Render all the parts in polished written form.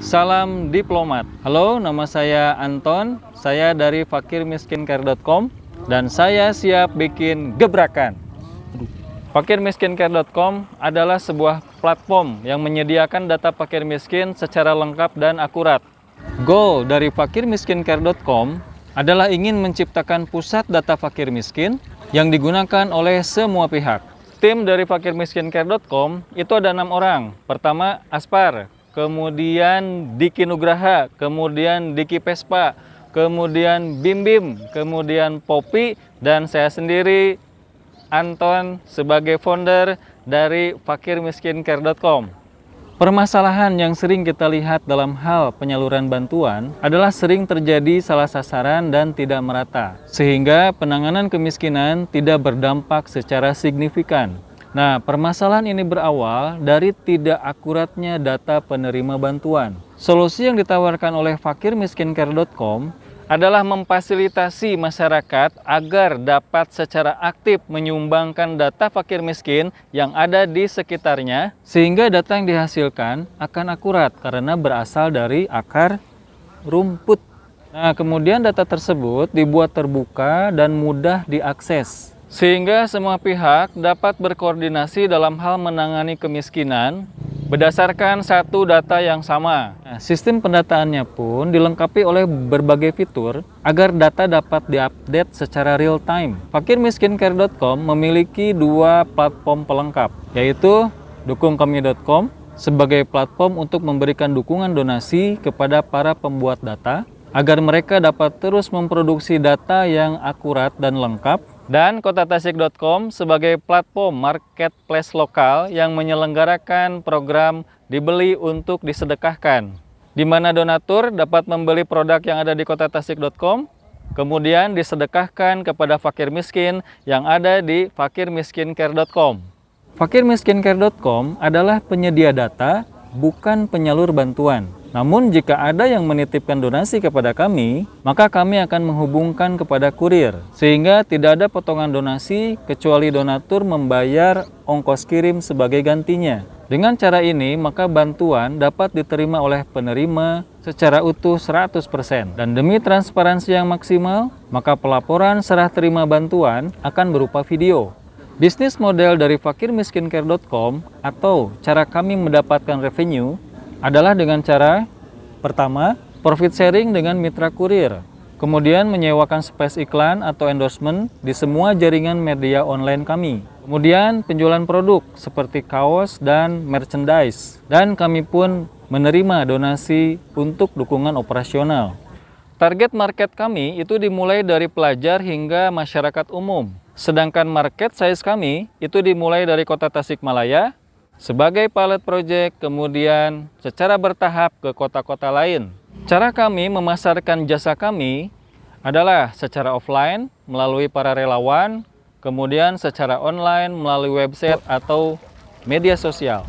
Salam diplomat. Halo, nama saya Anton. Saya dari fakirmiskincare.com dan saya siap bikin gebrakan. Fakirmiskincare.com adalah sebuah platform yang menyediakan data fakir miskin secara lengkap dan akurat. Goal dari fakirmiskincare.com adalah ingin menciptakan pusat data fakir miskin yang digunakan oleh semua pihak. Tim dari fakirmiskincare.com itu ada 6 orang. Pertama Aspar, kemudian Diki Nugraha, kemudian Diki Pespa, kemudian Bim Bim, kemudian Poppy, dan saya sendiri Anton sebagai founder dari fakirmiskincare.com. Permasalahan yang sering kita lihat dalam hal penyaluran bantuan adalah sering terjadi salah sasaran dan tidak merata, sehingga penanganan kemiskinan tidak berdampak secara signifikan. Nah, permasalahan ini berawal dari tidak akuratnya data penerima bantuan. Solusi yang ditawarkan oleh fakirmiskincare.com adalah memfasilitasi masyarakat agar dapat secara aktif menyumbangkan data fakir miskin yang ada di sekitarnya, sehingga data yang dihasilkan akan akurat karena berasal dari akar rumput. Nah, kemudian data tersebut dibuat terbuka dan mudah diakses, sehingga semua pihak dapat berkoordinasi dalam hal menangani kemiskinan berdasarkan satu data yang sama. Nah, sistem pendataannya pun dilengkapi oleh berbagai fitur agar data dapat diupdate secara real time. Fakirmiskincare.com memiliki 2 platform pelengkap, yaitu dukungkami.com sebagai platform untuk memberikan dukungan donasi kepada para pembuat data agar mereka dapat terus memproduksi data yang akurat dan lengkap, dan kotatasik.com sebagai platform marketplace lokal yang menyelenggarakan program dibeli untuk disedekahkan, di mana donatur dapat membeli produk yang ada di kotatasik.com, kemudian disedekahkan kepada fakir miskin yang ada di fakirmiskincare.com. Fakirmiskincare.com adalah penyedia data, bukan penyalur bantuan. Namun jika ada yang menitipkan donasi kepada kami, maka kami akan menghubungkan kepada kurir, sehingga tidak ada potongan donasi kecuali donatur membayar ongkos kirim sebagai gantinya. Dengan cara ini, maka bantuan dapat diterima oleh penerima secara utuh 100%. Dan demi transparansi yang maksimal, maka pelaporan serah terima bantuan akan berupa video. Bisnis model dari fakirmiskincare.com atau cara kami mendapatkan revenue adalah dengan cara pertama, profit sharing dengan mitra kurir, kemudian menyewakan space iklan atau endorsement di semua jaringan media online kami, kemudian penjualan produk seperti kaos dan merchandise, dan kami pun menerima donasi untuk dukungan operasional. Target market kami itu dimulai dari pelajar hingga masyarakat umum, sedangkan market size kami itu dimulai dari kota Tasikmalaya sebagai pilot project, kemudian secara bertahap ke kota-kota lain. Cara kami memasarkan jasa kami adalah secara offline melalui para relawan, kemudian secara online melalui website atau media sosial.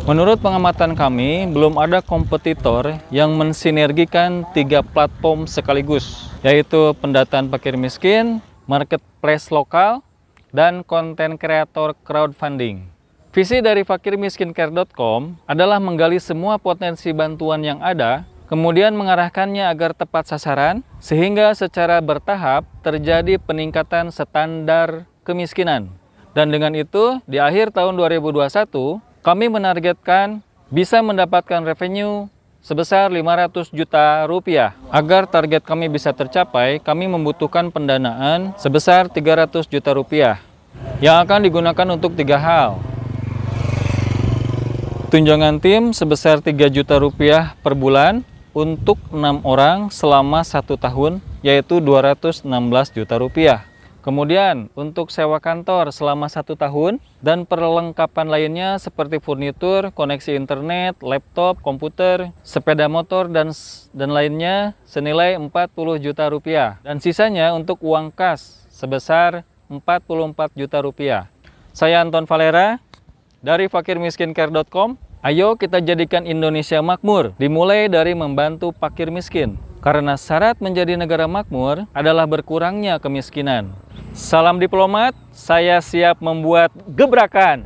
Menurut pengamatan kami, belum ada kompetitor yang mensinergikan 3 platform sekaligus, yaitu pendataan fakir miskin, marketplace lokal, dan konten kreator crowdfunding. Visi dari fakirmiskincare.com adalah menggali semua potensi bantuan yang ada, kemudian mengarahkannya agar tepat sasaran, sehingga secara bertahap terjadi peningkatan standar kemiskinan. Dan dengan itu, di akhir tahun 2021, kami menargetkan bisa mendapatkan revenue sebesar 500 juta rupiah. Agar target kami bisa tercapai, kami membutuhkan pendanaan sebesar 300 juta rupiah, yang akan digunakan untuk 3 hal. Tunjangan tim sebesar 3 juta rupiah per bulan untuk 6 orang selama 1 tahun, yaitu 216 juta rupiah. Kemudian untuk sewa kantor selama 1 tahun dan perlengkapan lainnya seperti furnitur, koneksi internet, laptop, komputer, sepeda motor, dan lainnya senilai 40 juta rupiah. Dan sisanya untuk uang kas sebesar 44 juta rupiah. Saya Anton Valera dari fakirmiskincare.com. Ayo kita jadikan Indonesia makmur, dimulai dari membantu fakir miskin. Karena syarat menjadi negara makmur adalah berkurangnya kemiskinan. Salam diplomat, saya siap membuat gebrakan.